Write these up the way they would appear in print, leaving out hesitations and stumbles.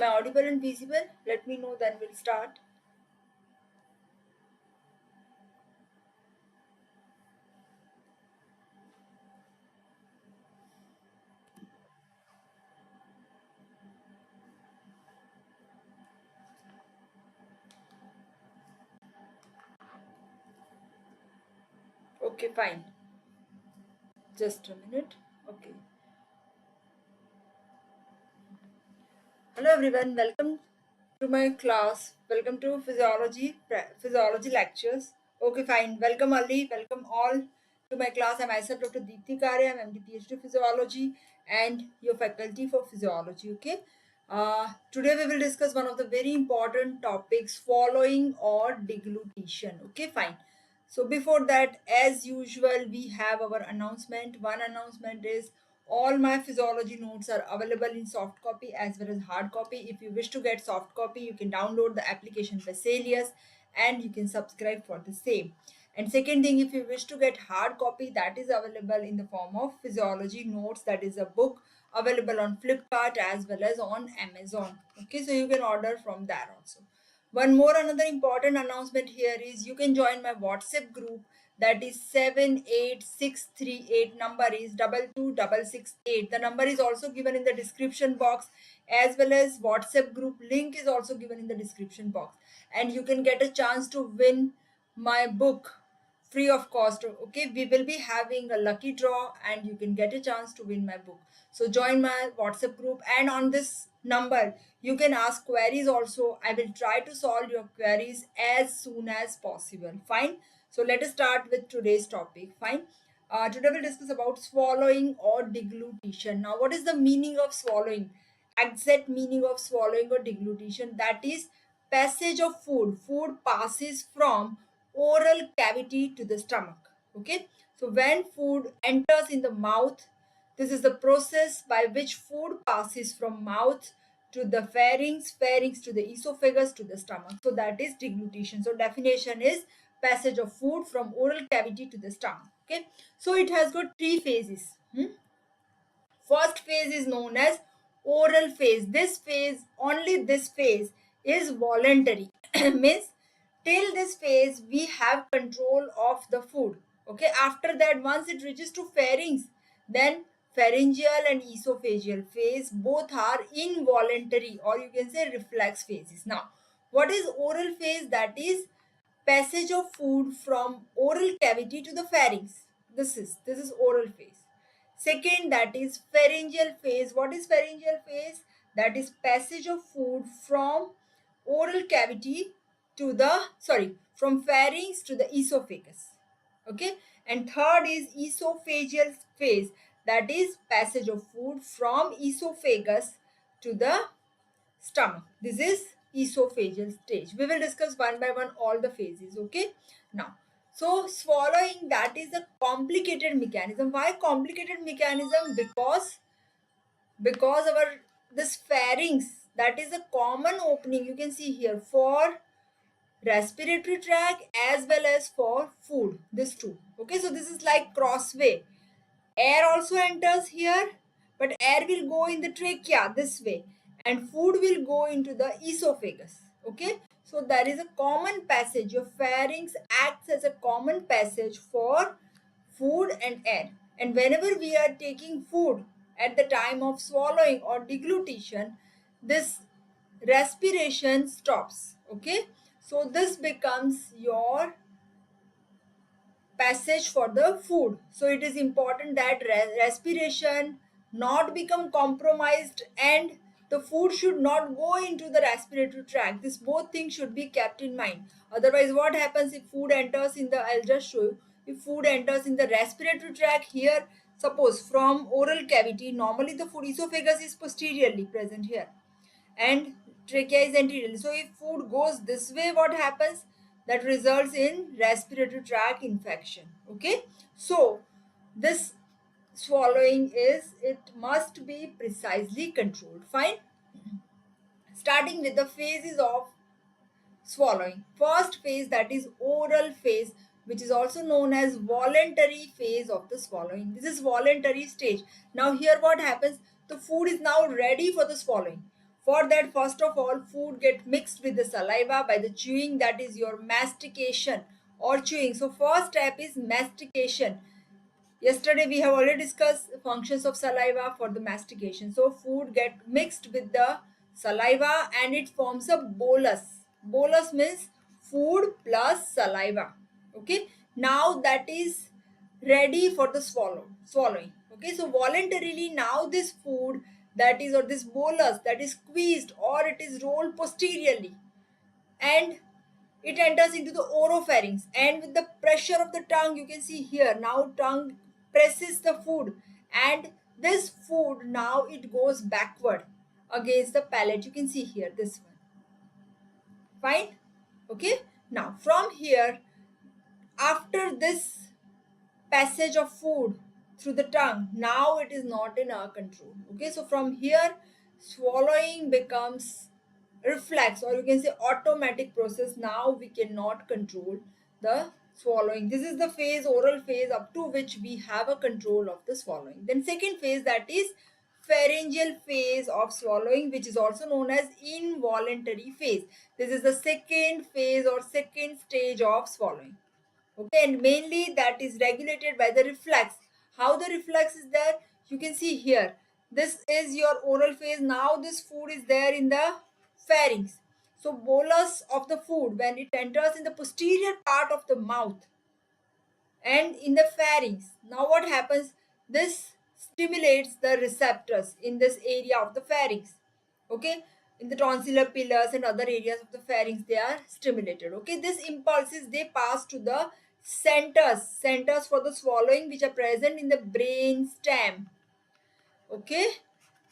Am I audible and visible? Let me know, then we'll start. Okay, fine. Just a minute. Okay. Hello everyone, welcome to my class. Welcome to physiology lectures. Okay, fine. Welcome Ali, welcome all to my class. I'm myself Dr. Deepthi Karya. I'm MD PhD Physiology and your faculty for physiology. Okay. Today we will discuss one of the very important topics, swallowing or deglutition. Okay, fine. So before that, as usual, we have our announcement. One announcement is all my physiology notes are available in soft copy as well as hard copy. If you wish to get soft copy, you can download the application Vesalius and you can subscribe for the same. And second thing, if you wish to get hard copy, that is available in the form of physiology notes. That is a book available on Flipkart as well as on Amazon. Okay, so you can order from there also. One more another important announcement here is you can join my WhatsApp group, that is 78638, number is 22668. The number is also given in the description box, as well as WhatsApp group link is also given in the description box, and you can get a chance to win my book free of cost. Okay, we will be having a lucky draw and you can get a chance to win my book. So join my WhatsApp group, and on this number you can ask queries also. I will try to solve your queries as soon as possible. Fine. So let us start with today's topic. Fine. Today we'll discuss about swallowing or deglutition. Now, what is the meaning of swallowing? Exact meaning of swallowing or deglutition, that is passage of food. Food passes from oral cavity to the stomach. Okay, so when food enters in the mouth, this is the process by which food passes from mouth to the pharynx to the esophagus to the stomach. So that is deglutition. So definition is passage of food from oral cavity to the stomach. Okay, so it has got three phases. First phase is known as oral phase. Only this phase is voluntary. Means till this phase we have control of the food. Okay, after that, once it reaches to pharynx, then pharyngeal and esophageal phase both are involuntary, or you can say reflex phases. Now, what is oral phase? That is passage of food from oral cavity to the pharynx. This is oral phase. Second, that is pharyngeal phase. What is pharyngeal phase? That is passage of food from oral cavity to the, from pharynx to the esophagus. Okay. And third is esophageal phase. That is passage of food from esophagus to the stomach. This is esophageal stage. We will discuss one by one all the phases. Okay. Now, so swallowing, that is a complicated mechanism. Why complicated mechanism? Because our this pharynx, that is a common opening, you can see here, for respiratory tract as well as for food. This two. Okay, so this is like crossway. Air also enters here, but air will go in the trachea this way, and food will go into the esophagus. Okay, so there is a common passage. Your pharynx acts as a common passage for food and air, and whenever we are taking food at the time of swallowing or deglutition, this respiration stops. Okay, so this becomes your passage for the food. So it is important that respiration not become compromised, and the food should not go into the respiratory tract. This both things should be kept in mind. Otherwise, what happens if food enters in the, I'll just show you, if food enters in the respiratory tract here, suppose from oral cavity, normally the food, esophagus is posteriorly present here and trachea is anterior. So if food goes this way, what happens? That results in respiratory tract infection. Okay, so this swallowing is, it must be precisely controlled. Fine. Starting with the phases of swallowing. First phase, that is oral phase, which is also known as voluntary phase of the swallowing. This is voluntary stage. Now here what happens? The food is now ready for the swallowing. For that, first of all, food get mixed with the saliva by the chewing, that is your mastication or chewing. So first step is mastication. Yesterday we have already discussed functions of saliva for the mastication. So food get mixed with the saliva and it forms a bolus. Bolus means food plus saliva. Okay. Now that is ready for the swallowing. Okay. So voluntarily now this food that is, or this bolus, that is squeezed or it is rolled posteriorly, and it enters into the oropharynx, and with the pressure of the tongue, you can see here, now tongue presses the food, and this food now it goes backward against the palate. You can see here this one. Fine. Okay. Now from here, after this passage of food through the tongue, now it is not in our control. Okay. So from here, swallowing becomes reflex, or you can say automatic process. Now we cannot control the swallowing. This is the phase, oral phase, up to which we have a control of the swallowing. Then second phase, that is pharyngeal phase of swallowing, which is also known as involuntary phase. This is the second phase or second stage of swallowing. Okay, and mainly that is regulated by the reflex. How the reflex is there, you can see here. This is your oral phase. Now this food is there in the pharynx. So bolus of the food, when it enters in the posterior part of the mouth and in the pharynx, now what happens, this stimulates the receptors in this area of the pharynx. Okay, in the tonsillar pillars and other areas of the pharynx, they are stimulated. Okay, these impulses, they pass to the centers for the swallowing, which are present in the brain stem. Okay,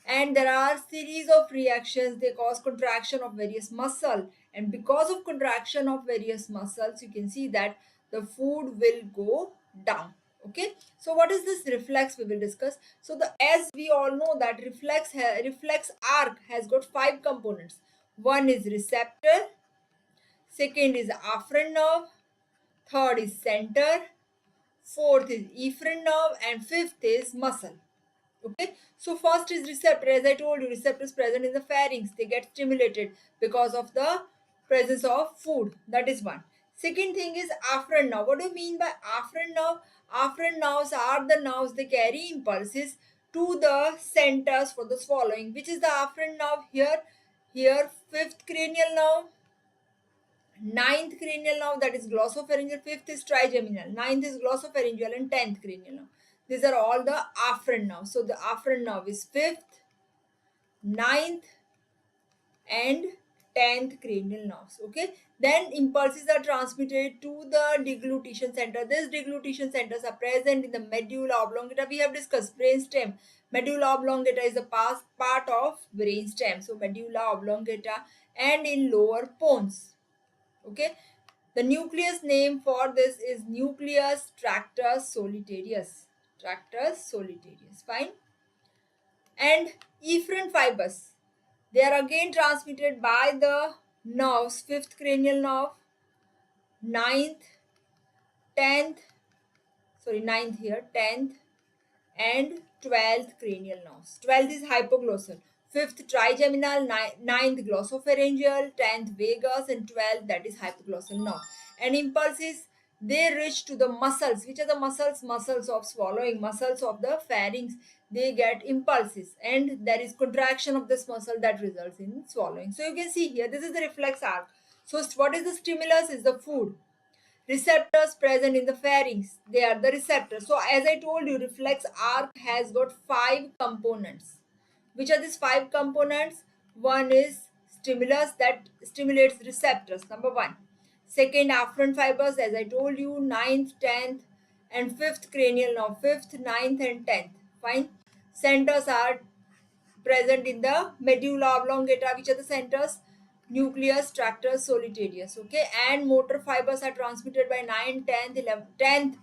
and there are series of reactions. They cause contraction of various muscle, and because of contraction of various muscles, you can see that the food will go down. Okay, so what is this reflex, we will discuss. So the, as we all know that reflex arc has got 5 components. One is receptor, second is afferent nerve, third is center, fourth is efferent nerve, and fifth is muscle. Okay, so first is receptor. As I told you, receptors present in the pharynx, they get stimulated because of the presence of food. That is one. Second thing is afferent nerve. What do you mean by afferent nerve? Afferent nerves are the nerves, they carry impulses to the centers for the swallowing. Which is the afferent nerve here? Here, fifth cranial nerve, ninth cranial nerve, that is glossopharyngeal, fifth is trigeminal, ninth is glossopharyngeal, and 10th cranial nerve. These are all the afferent nerves. So the afferent nerve is fifth, ninth, and 10th cranial nerves. Okay, then impulses are transmitted to the deglutition center. These deglutition centers are present in the medulla oblongata. We have discussed brain stem. Medulla oblongata is a part of brain stem. So medulla oblongata, and in lower pons. Okay, the nucleus name for this is nucleus tractus solitarius. Tractus solitarius. Fine. And efferent fibers, they are again transmitted by the nerves, fifth cranial nerve, ninth, 10th, sorry, ninth here, 10th, and 12th cranial nerves. 12th is hypoglossal, 5th trigeminal, 9th glossopharyngeal, 10th vagus, and 12th, that is hypoglossal nerve. And impulses, they reach to the muscles. Which are the muscles? Muscles of swallowing, muscles of the pharynx. They get impulses, and there is contraction of this muscle that results in swallowing. So you can see here, this is the reflex arc. So what is the stimulus? Is the food. Receptors present in the pharynx, they are the receptors. So as I told you, reflex arc has got 5 components. Which are these 5 components? One is stimulus, that stimulates receptors, number 1. Second, afferent fibers, as I told you, 9th, 10th, and 5th cranial nerve, 5th, 9th, and 10th. Fine. Centers are present in the medulla oblongata. Which are the centers? Nucleus tractus solitarius. Okay, and motor fibers are transmitted by 9th, 10th, 11th,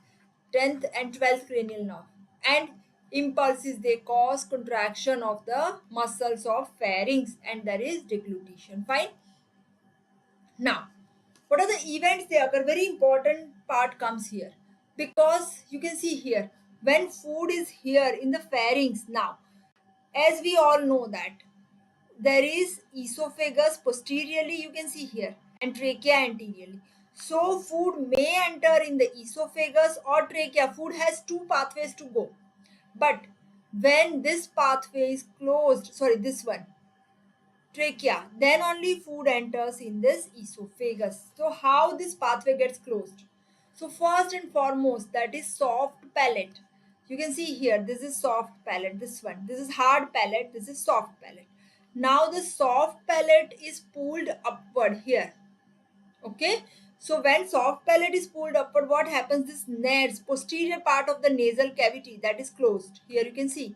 10th and 12th cranial nerve. And impulses, they cause contraction of the muscles of pharynx, and there is deglutition. Fine. Now, what are the events they occur? Very important part comes here, because you can see here, when food is here in the pharynx, now as we all know that there is esophagus posteriorly, you can see here, and trachea anteriorly. So food may enter in the esophagus or trachea. Food has two pathways to go. But when this pathway is closed, sorry, this one, trachea, then only food enters in this esophagus. So how this pathway gets closed? So first and foremost, that is soft palate. You can see here, this is soft palate, this one, this is hard palate, this is soft palate. Now the soft palate is pulled upward here. Okay, so when soft palate is pulled upward, what happens? This nares, posterior part of the nasal cavity, that is closed. Here you can see.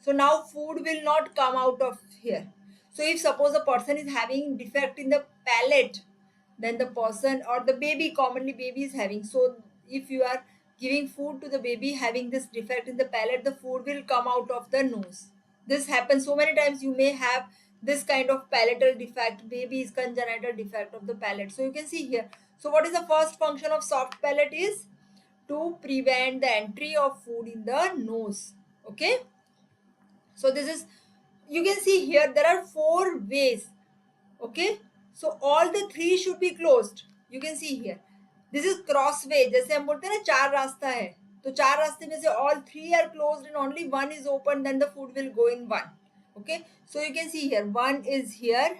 So now food will not come out of here. So if suppose a person is having defect in the palate, then the person or the baby, commonly baby is having. So if you are giving food to the baby having this defect in the palate, the food will come out of the nose. This happens so many times. You may have this kind of palatal defect, baby's congenital defect of the palate. So you can see here. So what is the first function of soft palate is to prevent the entry of food in the nose. Okay, so this is, you can see here there are four ways. Okay, so all the three should be closed. You can see here, this is cross way, जैसे हम बोलते हैं ना चार रास्ता है, तो चार रास्ते में से all three are closed and only one is open, then the food will go in one. Okay, so you can see here, one is here,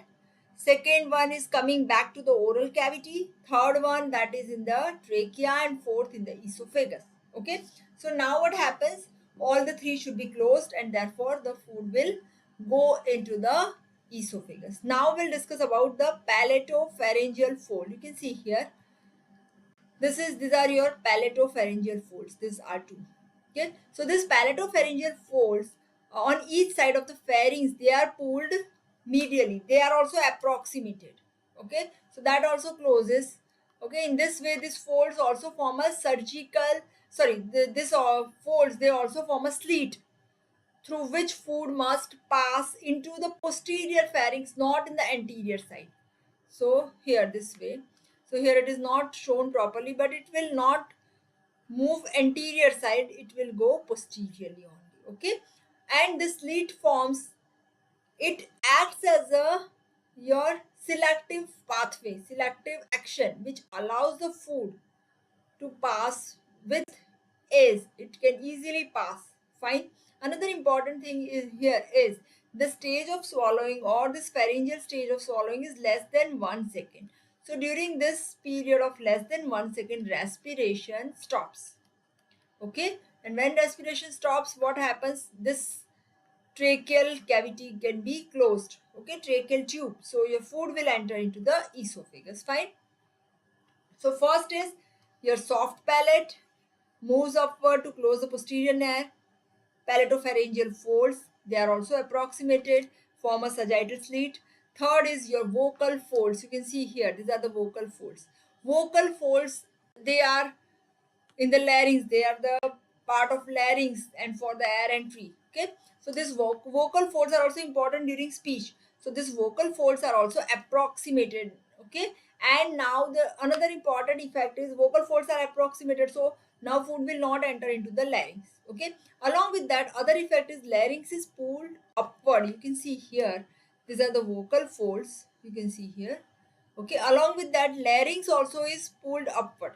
second one is coming back to the oral cavity, third one that is in the trachea, and fourth in the esophagus. Okay, so now what happens, all the three should be closed and therefore the food will go into the esophagus. Now we'll discuss about the palatopharyngeal fold. You can see here, these are your palatopharyngeal folds. These are two. Okay, so this palatopharyngeal folds on each side of the pharynx, they are pulled medially. They are also approximated. Okay, so that also closes. Okay, in this way, these folds also form a surgical. Sorry, this folds, they also form a slit through which food must pass into the posterior pharynx, not in the anterior side. So here this way. So here it is not shown properly, but it will not move anterior side, it will go posteriorly only. Okay, and this slit forms, it acts as a your selective pathway, selective action, which allows the food to pass with ease. It can easily pass. Fine. Another important thing is here is the stage of swallowing, or this pharyngeal stage of swallowing, is less than 1 second. So during this period of less than 1 second, respiration stops. Okay, and when respiration stops, what happens? This tracheal cavity can be closed. Okay, tracheal tube. So your food will enter into the esophagus. Fine. So first is your soft palate moves upward to close the posterior nair. Palatopharyngeal folds, they are also approximated, form a sagittal slit. Third is your vocal folds. You can see here, these are the vocal folds. Vocal folds, they are in the larynx, they are the part of larynx and for the air entry. Okay, so this vocal folds are also important during speech. So this vocal folds are also approximated. Okay, and now the another important effect is vocal folds are approximated, so now food will not enter into the larynx. Okay, along with that, other effect is larynx is pulled upward. You can see here, these are the vocal folds, you can see here. Okay, along with that, larynx also is pulled upward.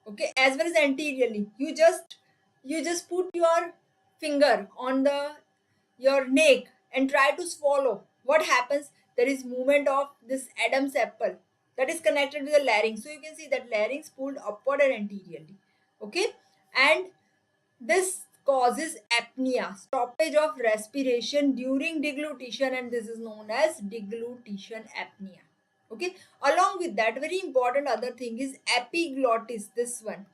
Okay, as well as anteriorly. You just put your finger on the your neck and try to swallow. What happens? There is movement of this Adam's apple that is connected with the larynx. So you can see that larynx pulled upward and anteriorly. Okay, and this causes apnea, stoppage of respiration during deglutition, and this is known as deglutition apnea. Okay, along with that, very important other thing is epiglottis. This one,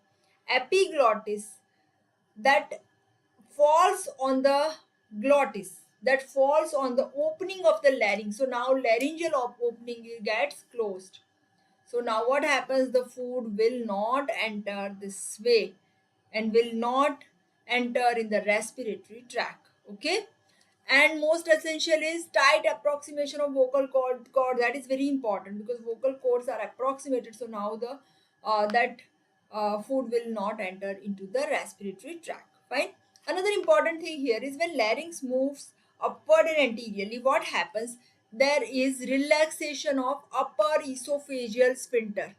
epiglottis, that falls on the glottis, that falls on the opening of the larynx. So now laryngeal opening gets closed. So now what happens? The food will not enter this way and will not enter in the respiratory tract. Okay, and most essential is tight approximation of vocal cord. That is very important because vocal cords are approximated, so now the that food will not enter into the respiratory tract. Fine. Another important thing here is when larynx moves upward and anteriorly, what happens? there is relaxation of upper esophageal sphincter.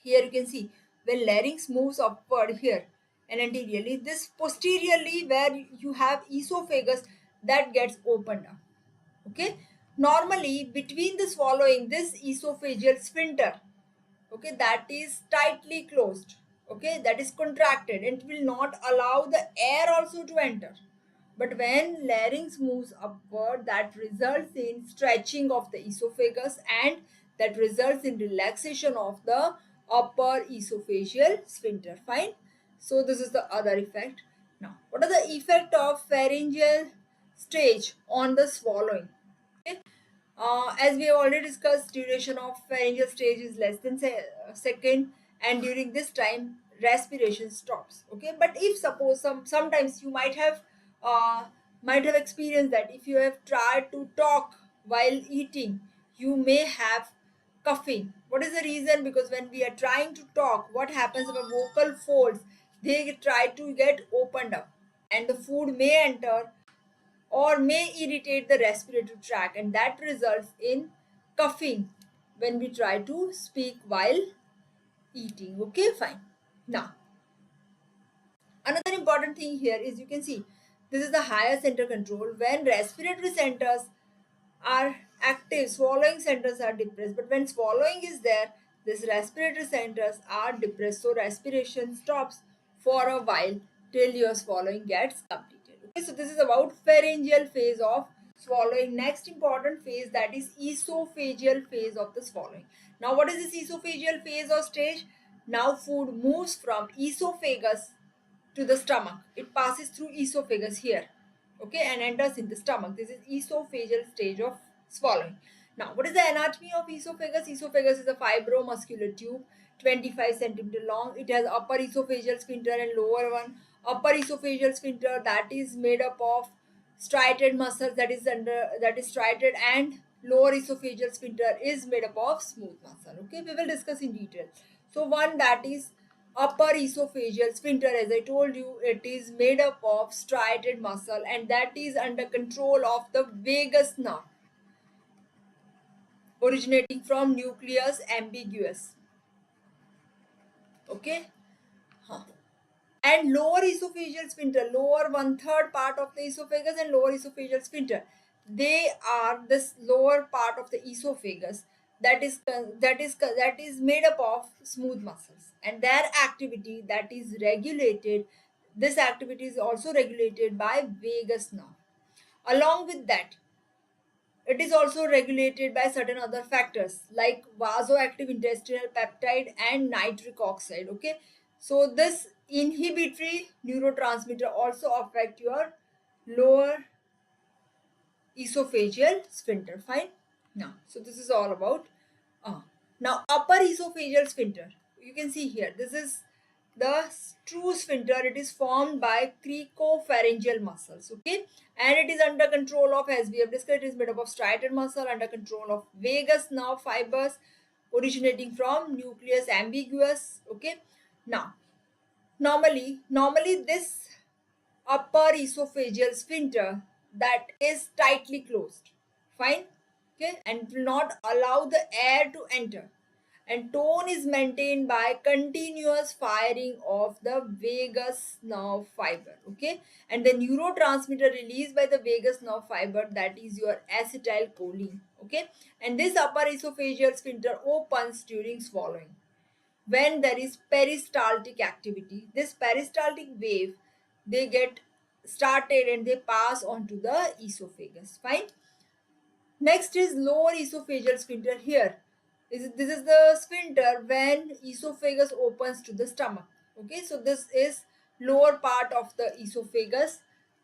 Here you can see when larynx moves upward here and anteriorly, this posteriorly where you have esophagus, that gets opened up. Okay, normally between the swallowing, this esophageal sphincter, okay, that is tightly closed, okay, that is contracted and it will not allow the air also to enter. But when larynx moves upward, that results in stretching of the esophagus and that results in relaxation of the upper esophageal sphincter. Fine. So this is the other effect. Now, what are the effect of pharyngeal stage on the swallowing? Okay. As we have already discussed, duration of pharyngeal stage is less than a second, and during this time, respiration stops. Okay, but if suppose sometimes you might have experienced that if you have tried to talk while eating, you may have coughing. What is the reason? Because when we are trying to talk, what happens? Our vocal folds, they try to get opened up, and the food may enter or may irritate the respiratory tract, and that results in coughing when we try to speak while eating. Okay, fine. Now, another important thing here is you can see this is the higher center control. When respiratory centers are active, swallowing centers are depressed, but when swallowing is there, these respiratory centers are depressed, so respiration stops for a while till your swallowing gets completed. Okay, so this is about pharyngeal phase of swallowing. Next important phase, that is esophageal phase of the swallowing. Now what is this esophageal phase or stage? Now food moves from esophagus to the stomach. It passes through esophagus here, okay, and enters in the stomach. This is esophageal stage of swallowing. Now, what is the anatomy of esophagus? Esophagus is a fibromuscular tube, 25 centimeter long. It has upper esophageal sphincter and lower one. Upper esophageal sphincter, that is made up of striated muscles, that is striated, and lower esophageal sphincter is made up of smooth muscle. Okay, we will discuss in detail. So one, that is upper esophageal sphincter. As I told you, it is made up of striated muscle and that is under control of the vagus nerve originating from nucleus ambiguous. Okay. Huh. And lower esophageal sphincter, lower one third part of the esophagus and lower esophageal sphincter, they are this lower part of the esophagus that is made up of smooth muscles, and their activity, that is regulated, this activity is also regulated by vagus nerve. Along with that, it is also regulated by certain other factors like vasoactive intestinal peptide and nitric oxide. Okay, so this inhibitory neurotransmitter also affect your lower esophageal sphincter. Fine. Now, so this is all about uh, now upper esophageal sphincter. You can see here, this is the true sphincter. It is formed by cricopharyngeal muscles. Okay, and it is under control of, as we have discussed, it is made up of striated muscle under control of vagus nerve fibers originating from nucleus ambiguous. Okay, now normally this upper esophageal sphincter, that is tightly closed. Fine. Okay, and will not allow the air to enter, and tone is maintained by continuous firing of the vagus nerve fiber. Okay, and the neurotransmitter released by the vagus nerve fiber, that is your acetylcholine. Okay, and this upper esophageal sphincter opens during swallowing when there is peristaltic activity. This peristaltic wave, they get started and they pass on to the esophagus. Fine. Next is lower esophageal sphincter. Here this is the sphincter when esophagus opens to the stomach. Okay, so this is lower part of the esophagus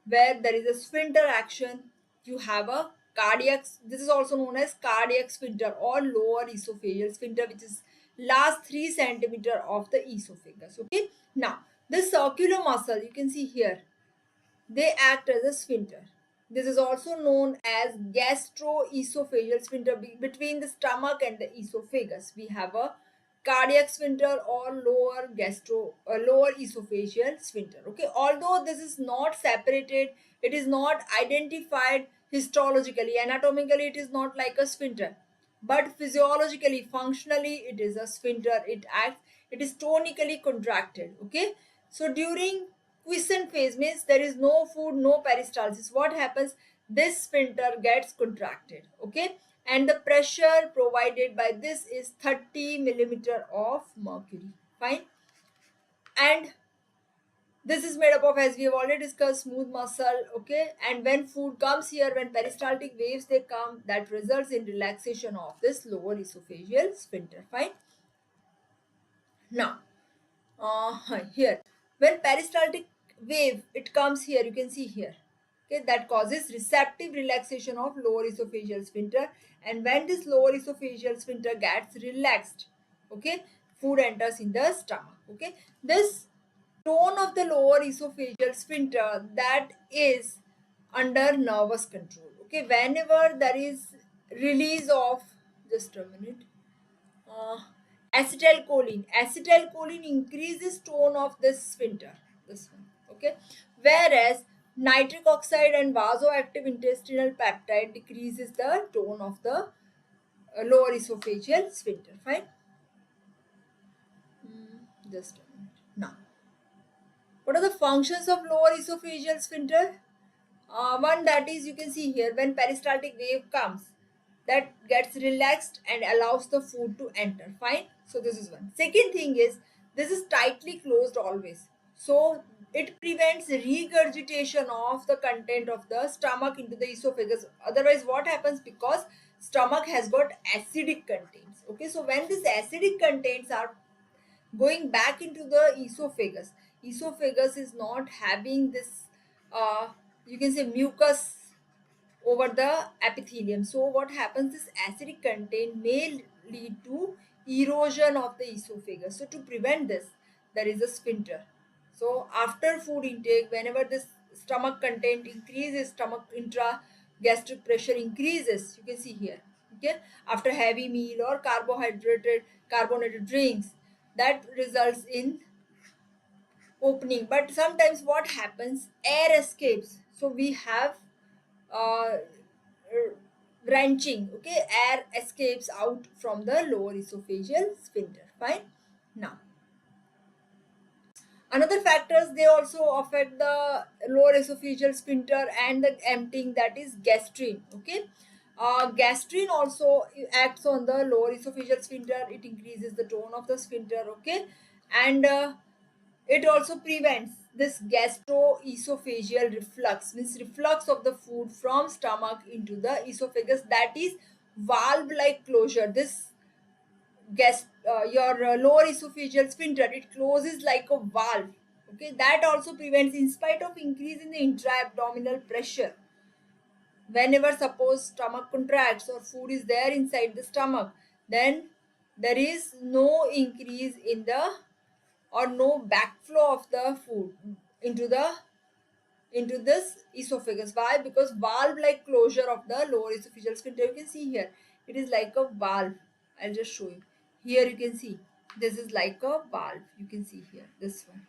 where there is a sphincter action. You have a cardiac, this is also known as cardiac sphincter or lower esophageal sphincter, which is last 3 centimeter of the esophagus. Okay, now this circular muscle you can see here, they act as a sphincter. This is also known as gastroesophageal sphincter. Between the stomach and the esophagus, we have a cardiac sphincter or lower esophageal sphincter. Okay, although this is not separated, it is not identified histologically, anatomically it is not like a sphincter, but physiologically, functionally it is a sphincter. It acts, it is tonically contracted. Okay, so during quiescent phase, means there is no food, no peristalsis, what happens, this sphincter gets contracted. Okay, and the pressure provided by this is 30 millimeter of mercury. Fine. And this is made up of, as we have already discussed, smooth muscle. Okay, and when food comes here, when peristaltic waves they come, that results in relaxation of this lower esophageal sphincter. Fine. Now, here, when peristaltic wave it comes here, you can see here. Okay, that causes receptive relaxation of lower esophageal sphincter, and when this lower esophageal sphincter gets relaxed, okay, food enters in the stomach. Okay, this tone of the lower esophageal sphincter, that is under nervous control. Okay, whenever there is release of, just a minute, uh, acetylcholine. Acetylcholine increases tone of this sphincter, this one. Okay, whereas nitric oxide and vasoactive intestinal peptide decreases the tone of the lower esophageal sphincter. Fine. Just a minute. Now, what are the functions of lower esophageal sphincter? One, that is, you can see here, when peristaltic wave comes, that gets relaxed and allows the food to enter. Fine. So this is one. Second thing is, this is tightly closed always, so it prevents regurgitation of the content of the stomach into the esophagus. Otherwise what happens, because stomach has got acidic contents. Okay, so when these acidic contents are going back into the esophagus is not having this, uh, you can say, mucus over the epithelium. So what happens, this acidic content may lead to erosion of the esophagus. So to prevent this, there is a sphincter. So after food intake, whenever this stomach content increases, stomach intragastric pressure increases, you can see here. Okay, after heavy meal or carbonated drinks, that results in opening. But sometimes what happens, air escapes, so we have uh, wrenching. Okay, air escapes out from the lower esophageal sphincter. Fine. Now, another factors, they also affect the lower esophageal sphincter and the emptying, that is gastrin. Okay, gastrin also acts on the lower esophageal sphincter. It increases the tone of the sphincter. Okay, and it also prevents this gastroesophageal reflux, means reflux of the food from stomach into the esophagus, that is valve like closure. This your lower esophageal sphincter, it closes like a valve. Okay, that also prevents, in spite of increase in the intra-abdominal pressure, whenever suppose stomach contracts or food is there inside the stomach, then there is no increase in the, or no backflow of the food into the, into this esophagus. Why? Because valve like closure of the lower esophageal sphincter, you can see here, it is like a valve. I'll just show you. Here you can see, this is like a valve, you can see here, this one.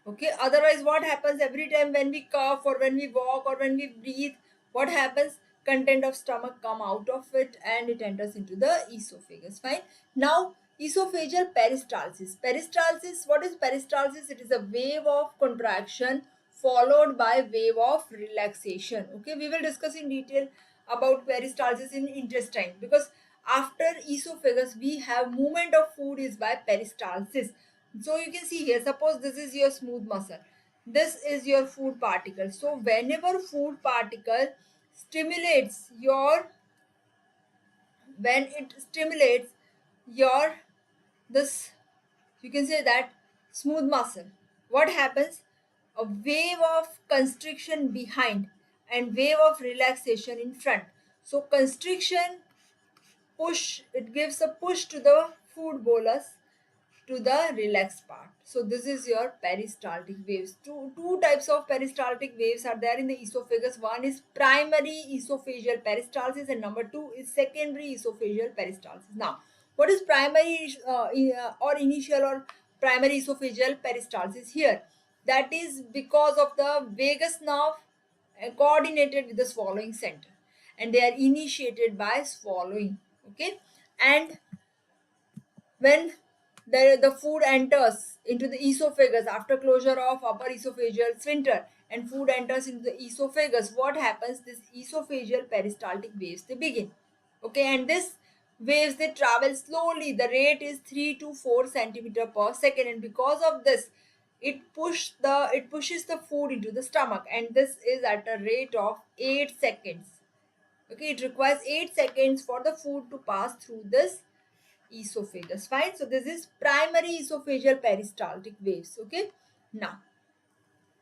Okay, otherwise what happens, every time when we cough or when we walk or when we breathe, what happens, content of stomach come out of it and it enters into the esophagus. Fine. Now, esophageal peristalsis. Peristalsis, what is peristalsis? It is a wave of contraction followed by wave of relaxation. Okay, we will discuss in detail about peristalsis in intestine, because after esophagus we have movement of food is by peristalsis. So you can see here, suppose this is your smooth muscle, this is your food particle. So whenever food particle stimulates your, when it stimulates your, this, you can say that smooth muscle, what happens, a wave of constriction behind and wave of relaxation in front. So constriction, push, it gives a push to the food bolus to the relaxed part. So this is your peristaltic waves. Two types of peristaltic waves are there in the esophagus. One is primary esophageal peristalsis and number two is secondary esophageal peristalsis. Now, what is primary or initial or primary esophageal peristalsis here? That is because of the vagus nerve coordinated with the swallowing center. and they are initiated by swallowing. Okay, and when the food enters into the esophagus after closure of upper esophageal sphincter and food enters into the esophagus, what happens? This esophageal peristaltic waves, they begin. Okay, and this waves, they travel slowly. The rate is 3 to 4 centimeter per second, and because of this, it pushes the food into the stomach, and this is at a rate of 8 seconds. Okay, it requires 8 seconds for the food to pass through this esophagus. Fine. So this is primary esophageal peristaltic waves. Okay. Now,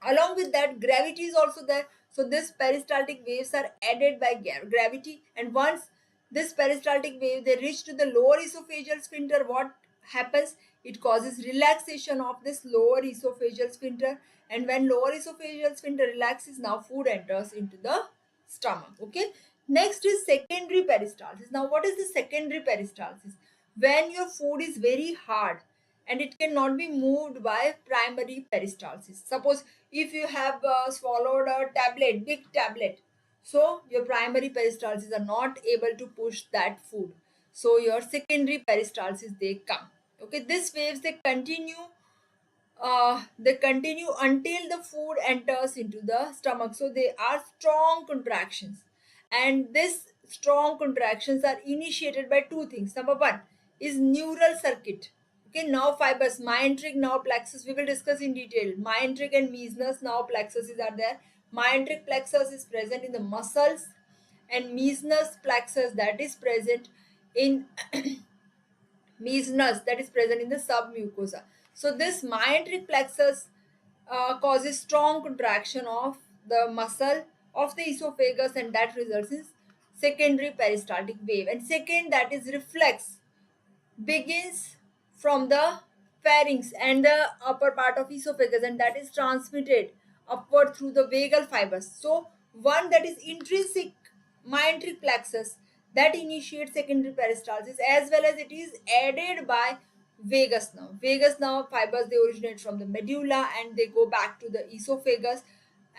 along with that, gravity is also there. So this peristaltic waves are added by gravity, and once this peristaltic wave they reach to the lower esophageal sphincter, what happens? It causes relaxation of this lower esophageal sphincter, and when lower esophageal sphincter relaxes, now food enters into the stomach. Okay. Next is secondary peristalsis. Now, what is the secondary peristalsis? When your food is very hard and it cannot be moved by primary peristalsis. Suppose if you have swallowed a tablet, big tablet, so your primary peristalsis are not able to push that food. So your secondary peristalsis, they come. Okay, these waves, they continue until the food enters into the stomach. So they are strong contractions, and these strong contractions are initiated by two things. Number one is neural circuit. Okay, nerve fibers, myenteric nerve plexus, we will discuss in detail. Myenteric and Meissner's nerve plexuses are there. Myenteric plexus is present in the muscles, and Meissner's plexus, that is present in Meissner's, that is present in the submucosa. So this myenteric plexus causes strong contraction of the muscle of the esophagus, and that results in secondary peristaltic wave. And second, that is reflex, begins from the pharynx and the upper part of esophagus, and that is transmitted upward through the vagal fibers. So one, that is intrinsic myenteric plexus, that initiates secondary peristalsis, as well as it is aided by vagus nerve. Vagus nerve fibers, they originate from the medulla and they go back to the esophagus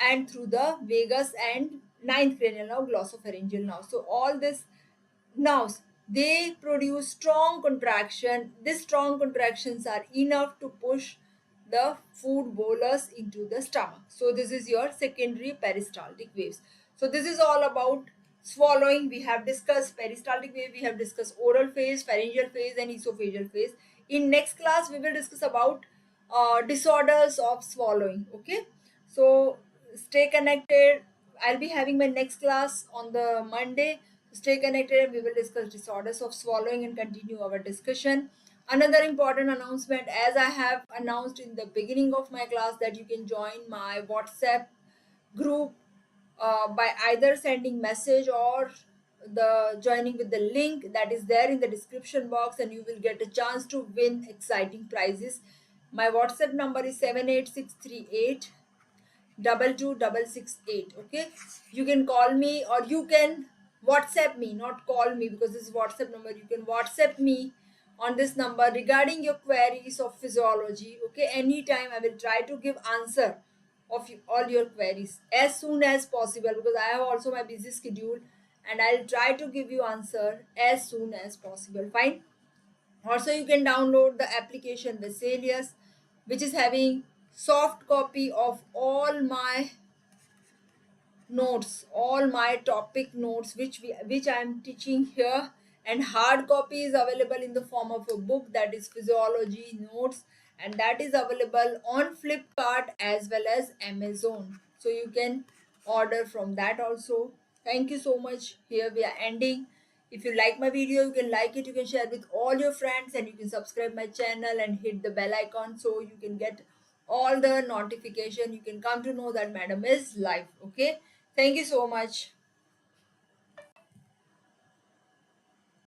and through the vagus and ninth cranial nerve, glossopharyngeal nerve. So all this nerves, they produce strong contraction. These strong contractions are enough to push the food bolus into the stomach. So this is your secondary peristaltic waves. So this is all about swallowing. We have discussed peristaltic wave, we have discussed oral phase, pharyngeal phase, and esophageal phase. In next class we will discuss about disorders of swallowing. Okay, so stay connected. I'll be having my next class on the Monday. Stay connected. We will discuss disorders of swallowing and continue our discussion. Another important announcement, as I have announced in the beginning of my class, that you can join my WhatsApp group by either sending message or the joining with the link that is there in the description box, and you will get a chance to win exciting prizes. My WhatsApp number is 78638 22668. Okay, you can call me or you can WhatsApp me, not call me because this is WhatsApp number. You can WhatsApp me on this number regarding your queries of physiology. Okay, anytime I will try to give answer of all your queries as soon as possible, because I have also my busy schedule, and I'll try to give you answer as soon as possible. Fine. Also, you can download the application Vesalius, which is having soft copy of all my notes, all my topic notes, which I am teaching here, and hard copy is available in the form of a book, that is physiology notes, and that is available on Flipkart as well as Amazon. So you can order from that also. Thank you so much. Here we are ending. If you like my video, you can like it, you can share with all your friends, and you can subscribe my channel and hit the bell icon so you can get all the notification. You can come to know that madam is live. Okay, thank you so much.